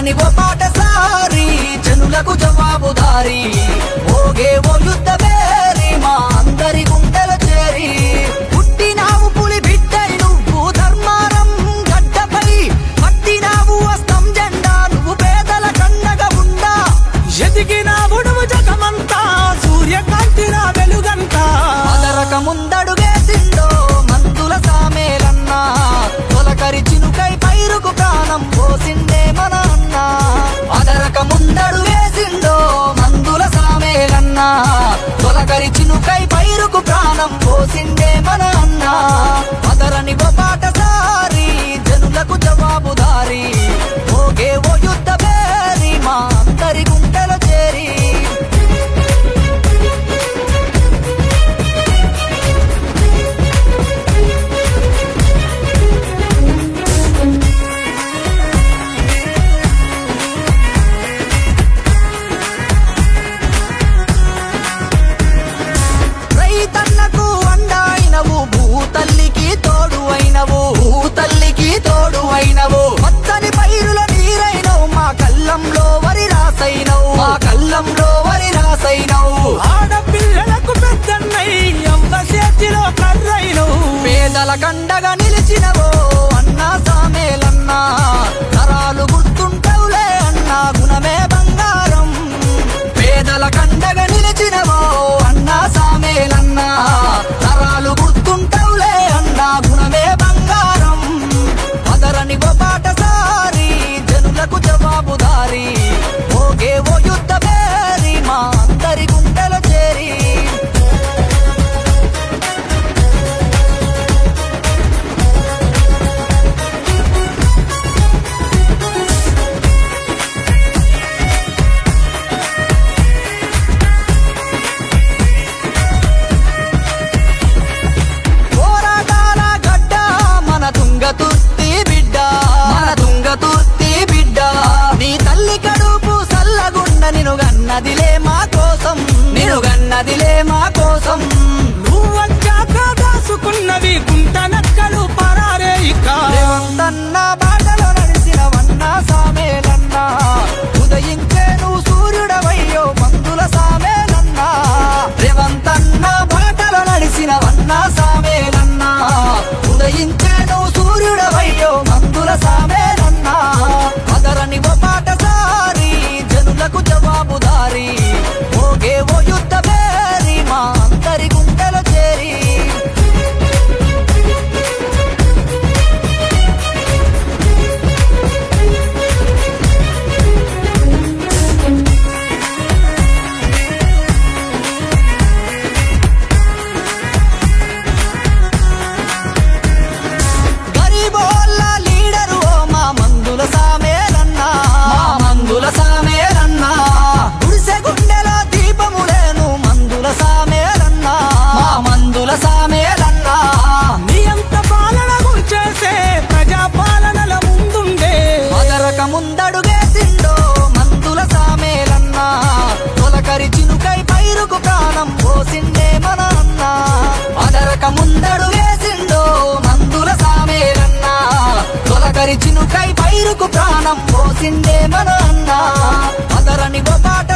అదరని ఓ పాటసారి జనులకు జవాబుదారి ఓగే ఓ యుద్ధ బేరి మా అందరి గుండెల చేరి పుట్టినావు పులి బిడ్డై నువ్వు ధర్మారం గడ్డపై పట్టినావు అస్తం జెండా నువ్వు పేదల కండగా ఉండా ఎదిగినావు నువ్వు జగమంతా సూర్యకాంతిరా వెలుగంతా అదరక ముందడుగేసిందో మందుల సామేలన్నా తొలకరి చినుకై పైరుకు ప్రాణం పోసిందే మన అన్న అదరక ముందడుగేసిందో మందుల సామేలన్నా తొలకరి చినుకై పైరుకు ప్రాణం పోసిందే మన అన్న అదరని ఓ పాటసారి జనులకు జవాబుదారి ఓగే ఓ యుద్ధ బేరి మా అందరి గుండెల చేరి రైతన్నకు అండాయినవు భూతల్లికి తోడు అయినవు పచ్చని పైరుల నీరైనవు మా కళ్ళంలో వరి రాసైనవు ఆడపిల్లలకు పెద్దన్నై అమ్మ చేతిలో కర్రైనవు పేదల కండగా నిలిచినవో అన్నా సామేలన్నా తరాలు గుర్తుంటవులే అన్నా గుణమే బంగారం పేదల కండగా నిలిచినవో అన్నా సామేలన్నా తరాలు గుర్తుంటవులే అన్నా గుణమే బంగారం అదరని ఓ పాటసారి జనులకు జవాబుదారి ఓగే ఓ యుద్ధ బేరి మా అందరి గుండెల చేరి పోరాటాల గడ్డ మన తుంగతుర్తి బిడ్డ నీ తల్లి కడుపు సల్లగుండ నినుగన్నదిలే మా కోసం నువ్వచ్చాక దాసుకున్నవి గుంట నక్కలు పరారే ఇక రేవంతన్న బాటలో నడిసినవన్నా సామేలన్నా ఉదయించే నువ్వు సూర్యుడవయ్యో మందుల సామేలన్నా రేవంతన్న బాటలో నడిసినవన్నా సామేలన్నా ఉదయించే నువ్వు సూర్యుడవయ్యో మందుల సామేలన్నా అదరని ఓ పాటసారి జనులకు జవాబుదారి ఓగే ఓ యుద్ధ బేరి మా అందరి గుండెల చేరి గరీబోళ్ళ లీడరు ఓ మా మందుల సామేలన్నా గుడిసె గుండెల దీపములేను మందుల సామేలన్నా నీ అంత పాలన చేసే ప్రజాపాలనల ముందుండే అదరక ముందడుగేసిందో మందుల సామేలన్నా తొలకరి చినుకై పైరుకు ప్రాణం పోసిందే మన అన్న అదరక ముందడుగేసిందో మందుల సామేలన్నా తొలకరి చినుకై పైరుకు ప్రాణం పోసిందే మన అన్న అదరని ఓ పాట